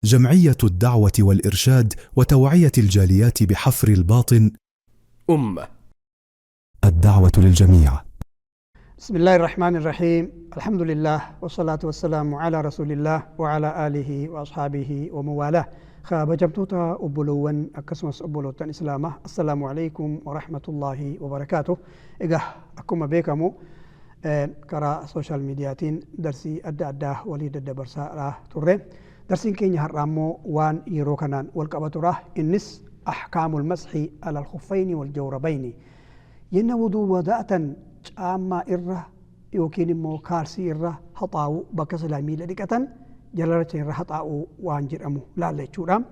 جمعية الدعوة والإرشاد وتوعية الجاليات بحفر الباطن الدعوة للجميع. بسم الله الرحمن الرحيم. الحمد لله والصلاة والسلام على رسول الله وعلى آله وأصحابه وموالاه. خابجمتوتا أبولوان أكسمس أبولوتان إسلامة. السلام عليكم ورحمة الله وبركاته. إجا أكما بيكمو كرا سوشيال ميدياتين درسي أدى وليد الدبرساء توري درسين كيني هرامو وان يروكنان والكبتورة إنس أحكام المسح على الخفين والجوربين ينودو وداءة أما إره يوكين مو كارسي إره هطاو بكسلامي لديكة جلالة إره هطاو وانجر أمو لا ليشورام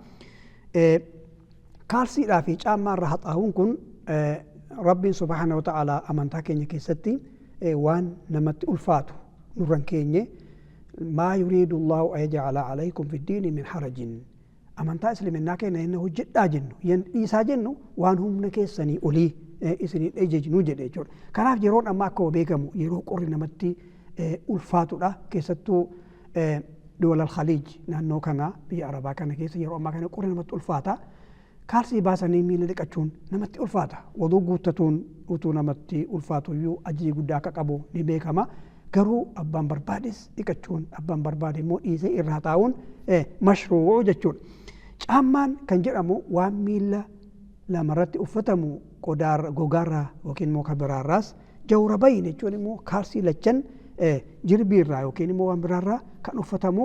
كارسي لا فيش أما إره هطاوون كن ربي سبحانه وتعالى أمانتا كيني كيستي وان نمت ألفاتو نوران كيني ما يريد الله أن يجعل عليكم في الدين من حرج أمانتا إسلامنا كينا إنه جدا جنو إيسا جنو وان هم نكيساني أولي إسنين أججنو جدا جور كناف جيرون أما أكو بيكمو يرو قرر نمتي ألفاتو لا كيستو دول الخليج نانو كنا بي عربا كان كيس يرو أما كان قرر نمت ألفاتا كارسي باساني ميل ديك أتشون نمتي ألفاتا وضو قوتتون وتو نمتي ألفاتو يو أجي قداك قبو نبيكما garuu abbaan barbaades dhiqachuun abbaan barbaade immoo dhiisee irraa taa'uun mashruu'u jechuudha. Caammaan kan jedhamu waan miila lamarratti uffatamu gogaarraa yookiin immoo kan biraarraas jawrabayn jechuun immoo kaarsii lachan jirbiirraa yookiin immoo waan biraarraa kan uffatamu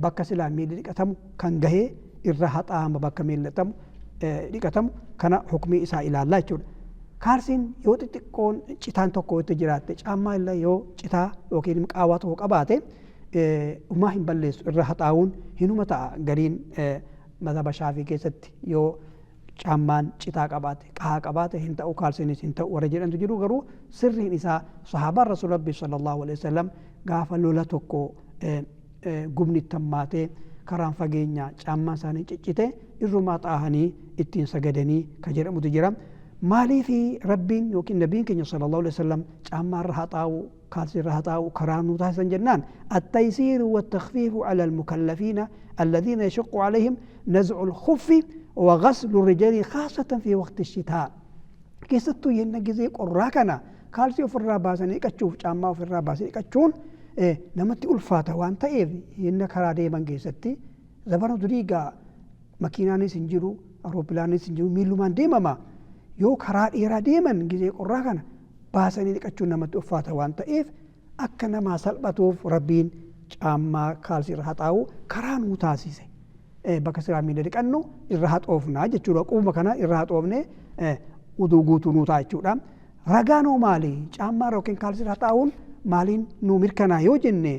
bakka silaa miilli dhiqatamu kan gahee irra haxaama bakka miilli dhiqatamu kana hukmii isaa ilaallaa jechuudha. Kaarsiin yoo xixiqqoon citaan tokko itti jiraatte caammaa illee yoo citaa yookiin qaawwaa tokko qabaate umaa hin balleessu irra haxaa'uun hinuma ta'a gariin madhaba shaafii keessatti yoo caammaan citaa qabaate qahaa qabaate hin ta'u kaarsiinis hin ta'u warra jedhantu jiru garuu sirriin isaa sahaabaan rasuul rabbii sallallahu alaihi wasallam gaafa lola tokko gubni tammaatee karaan fageenyaa caammaa isaanii ciccite irrumaa xaahanii ittiin sagadanii kan jedhamutu jira. مالي في ربين يوكين نبيين كن صلى الله عليه وسلم عما رهطاو كارسي رهطاو كرانو تحسن جنان التيسير والتخفيف على المكلفين الذين يشق عليهم نزع الخف وغسل الرجال خاصة في وقت الشتاء كيستو ينجزي قراكنا كارسي في الراباسني كتشوف عما في الراباسني كتشون نمتي ألفاتا وانتا إيه ينك هرادي من كيستي زبانو دريقا مكيناني سنجرو أروبلاني سنجرو ميلو من ديمما yoo karaa dheeraa deeman gizee qorraa kana baasanii dhiqachuun namatti ulfaata waan ta'eef akka namaa salphatuuf rabbiin caammaa kaalsii irra haxaa'u karaa nuu taasise bakka silaa miila dhiqannu irra haxoofnaa jechuudha. Qubuma kana irra haxoofne uduu guutuu nuu ta'a jechuudha. Ragaanoo maali caammaa yookiin kaalsii irra haxaa'uun maaliin nuu mirkanaa yoo jenne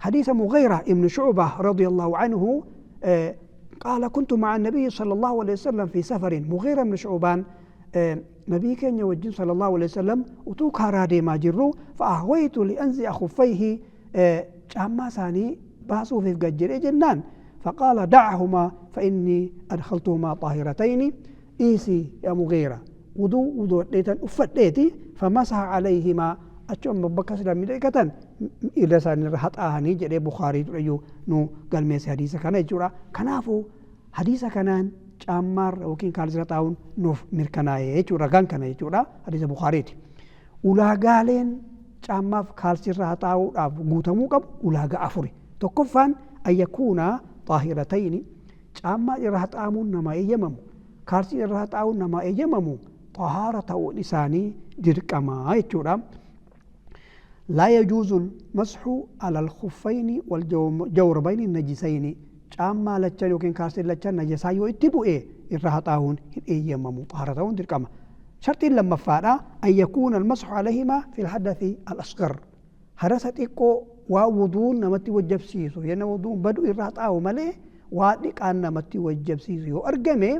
حديث مغيرة ابن شعبة رضي الله عنه قال كنت مع النبي صلى الله عليه وسلم في سفر. مغيرة بن شعبان نبي كان يوجد صلى الله عليه وسلم وتوك هرادي ما جرو فأهويت لأنزع خفيه جاما ثاني باسو في الججر جنان فقال دعهما فإني أدخلتهما طاهرتين إيسي يا مغيرة وضوء ليتن أفتيتي فمسح عليهما أشم بكس لم يدركتن إلى سان رحت آهني جري بخاري تريو نو قال ميس حديث كان يجرا كنافو حديث كانان caammaa yookiin kaalsii irra taa'uun nuuf mirkanaa'ee jechuudha. Ragaan kana jechuudha hadiisa Bukaariiti. Ulaagaaleen caammaaf kaalsii irra taa'uudhaaf guutamuu qabu ulaagaa afuri. Tokkoffaan ayyakuuna xaahiratayni caammaa irra taa'amuun nama eeyyamamu kaalsii irra taa'uun nama eeyyamamu xahaara ta'uun isaanii dirqamaa jechuudha. لا يجوز المسح على الخفين والجوربين النجسين caammaa lachan yookiin kaalsii lachan najasaa yoo itti bu'e irra haxaa'uun hin eeyyamamu xahaara ta'uun dirqama. Shartiin lammaffaadha an yakuuna almasxu alayhimaa fi lhadathi alasgar hadasa xiqqoo waa wuduun namatti wajjabsiisu yenna wuduun badu irra haxaa'u malee waa dhiqaan namatti wajjabsiisu yoo argame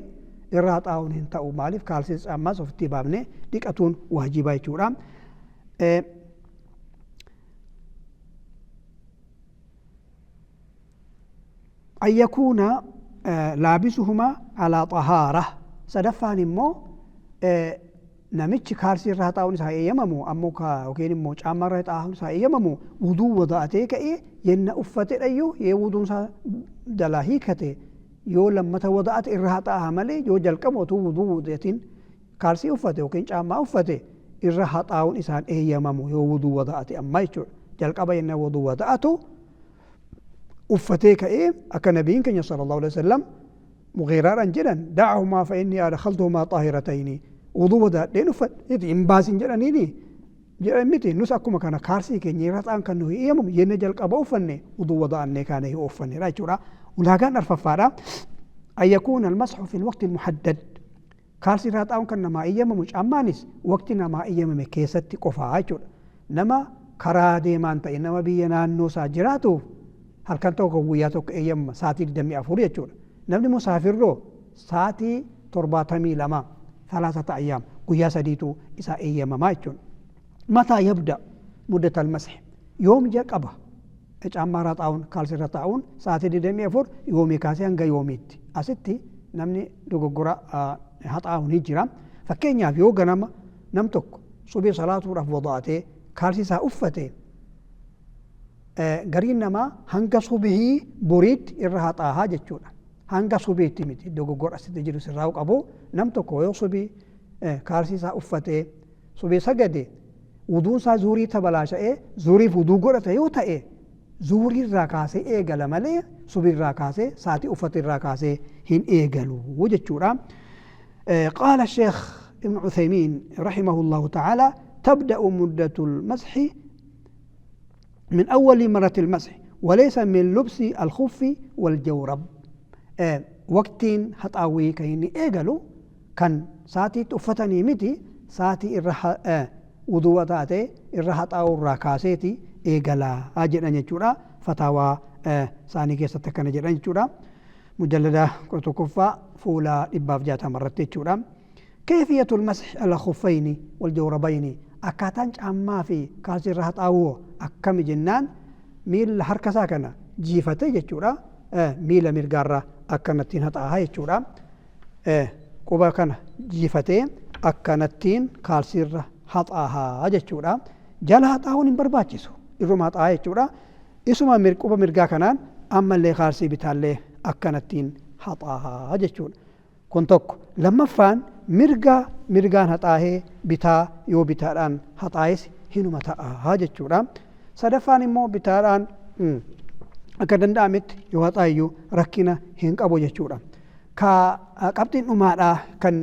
irra haxaa'uun hin ta'u. Maaliif kaalsii caammaas ofitti baafne dhiqatuun waajibaa jechuudha. أن يكون لابسهما على طهارة سدفان مو namichi kaarsii irra haxaa'uun isaa eeyyamamu ammoo yookiin immoo caammaa irra haxaa'uun isaa eeyyamamu wuduu wada'atee ka'ee yenna uffate dhayyuu yoo wuduun isaa jalaa hiikate yoo lammata wada'ate irra haxaa'a malee yoo jalqaba otuu wuduu wudatiin kaarsii uffate yookiin caammaa uffate irra haxaa'uun isaan eeyyamamu yoo wuduu wada'ate amma jechuudha. jalqaba yenna wuduu wada'atu uffatee ka'ee akka nabiin keenya sallallahu alaihi wasallam mughiraadhaan jedhan da'ahumaa fa inni adkhaltuhumaa xaahiratayni wuduu wadaadheen uffadhe hin baasin jedhaniini jedhan miti nus akkuma kana kaarsii keenya irra haxaa'an kan nuyi eeyyamamu yenna jalqaba uffanne wuduu wada'annee kaane yoo uffanne jechuudha. ulaagaan arfaffaadha an yakuuna almasxu fi lwaqti almuhaddad kaarsii irra haxaa'uun kan namaa eeyyamamu caammaanis waqti namaa eeyyamame keessatti qofaa jechuudha. nama karaa deemaan ta'e nama biyya naannoo isaa jiraatuuf halkan tokko guyyaa tokko eeyyamama sa'aatii 24 jechuudha. namni musaafirroo sa'aatii 72 ثلاثة أيام قيا سديتو إسا أيام ما يجون متى يبدأ مدة المسح يوم جاك أبا أمارات أون كالسرة أون ساعتي دمي أفور يومي كاسي أنجا يوميت أستي نمني دوغو غرا هات أون هجرا فكين ياف يوغا نمتك صبي صلاة ورف وضعتي كالسي سا أفتي غرين نما هنگا صبيه بريد إرهات آها جتشونا hanga subiitti miti dogoggora asitti jiru sirraa qabu nam tokko yoo subii kaarsii isaa uffatee subii sagade wuduun isaa zuurii tabalaasha'ee zuuriif wuduu godhate yoo ta'e zuurii irraa kaasee eegala malee subii irraa kaasee saatii uffate irraa kaasee hin eegalu jechuudha. قال الشيخ ابن عثيمين رحمه الله تعالى تبدأ مدة المسح من أول مرة المسح وليس من لبس الخف والجورب. وقتين حطاوي كيني ايغلو كان ساتي تفتني متي ساتي الرح وضوء تاتي الرحت او الراكاسيتي ايغلا اجن نجورا فتاوى ثاني كيس تكن جرا نجورا مجلده كتكفا فولا اباب جاتا مرت نجورا كيفيه المسح على الخفين والجوربين اكاتان اما في كاسي الرحت او اكم جنان ميل حركه كنا جيفتي نجورا miila mirgaarraa akkanattiin haxaahaa jechuudha. quba kana jiifatee akkanattiin kaalsiirra haxaahaa jechuudha. jala haxaa'uun hin barbaachisu irruma haxaahaa jechuudha. isuma quba mirgaa kanaan ammallee kaalsii bitaallee akkanattiin haxaahaa jechuudha. kun tokko lammaffaan mirgaan haxaahee bitaa yoo bitaadhaan haxaa'es hinuma ta'aa jechuudha. sadaffaan immoo bitaadhaan akka danda'ametti yoo haxaa'iyyuu rakkina hin qabu jechuudha. qabxiin dhumaadhaa kan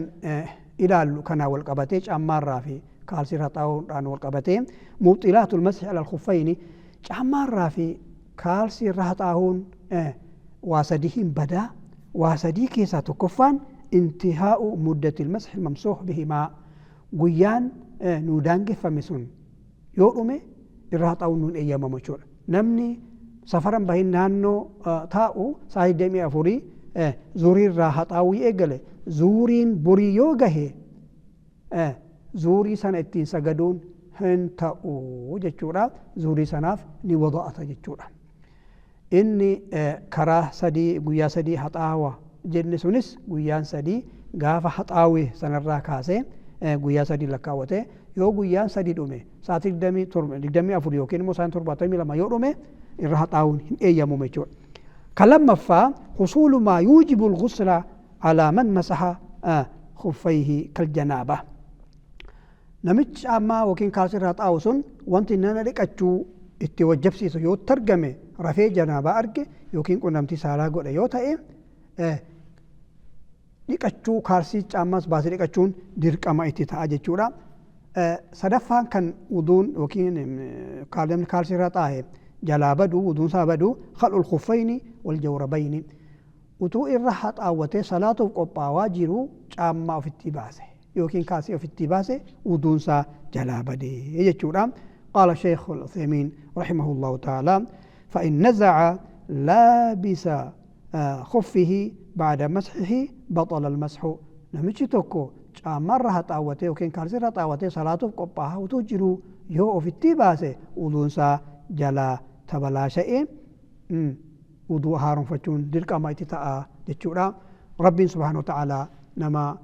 ilaallu kanaa wal qabatee caammaarraa fi kaalsii haxaa'uudhaan wal qabatee mubxilaatul masxi alal khuffayni caammaarraa fi kaalsii haxaa'uun waa sadii hin badaa. waa sadii keessaa tokkoffaan intihaa'u muddatil masxi mamsuux bihimaa guyyaan nuu daangeffame sun yoo dhume irra haxaa'uun nuun eeyyamamu jechuudha. namni safaran bahin naannoo taa'u sa'aatii 24 zuurii irraa haxaa'uu eegale zuuriin borii yoo gahe zuurii sana ittiin sagaduun hin ta'u jechuudha. zuurii sanaaf ni wada'ata jechuudha. inni karaa sadii guyyaa sadii haxaawa jenne sunis guyyaan sadii gaafa haxaawee sanarraa kaasee guyyaa sadii lakkaawwate yoo guyyaan sadii dhume sa'aatii 24 yookiin immoo sa'aatii 72 yoo dhume irra haxaa'uun hin eeyyamu jechuudha. كلمفا حصول ما يوجب الغسل على من مسح خفيه كالجنابة. نمتش أما وكين كاسر هطاوسون وانت نانا لكتشو اتوجب سيسو يو ترجمه رفي جنابة أرجي يوكين كون نمتي سالا قول يوتا لكتشو كارسي أماس باسي لكتشون ديرك أما اتتاع جتشورا. صدفان كان ودون وكين كاسر هطاه جلا بدو ودون سابدو خلق الخفين والجوربين وتو الرحت أوتي صلاة وقبا واجرو جامع في التباسة يوكين كاسي في التباسة ودون سا جلا بدي يجورا. قال الشيخ العثيمين رحمه الله تعالى فإن نزع لابس خفه بعد مسحه بطل المسح. نمشي توكو جامع رحت أوتي يوكين كاسي رحت أوتي صلاة وقبا وتجرو يو في التباسة ودون سا جلا تبلاشئ وضوء هارون فتون دلك ما يتتاء جتشورا. ربي سبحانه وتعالى نما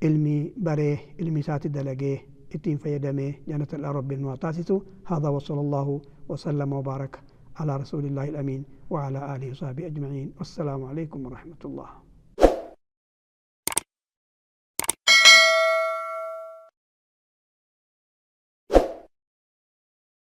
ilmi baree ilmi isaati dalagee ittiin fayyadamee jannata illaa rabbiin nu haa taasisu. Haadaa wa sallallahu wa sallama wa baaraka على رسول الله الأمين وعلى آله وصحبه أجمعين. والسلام عليكم ورحمة الله.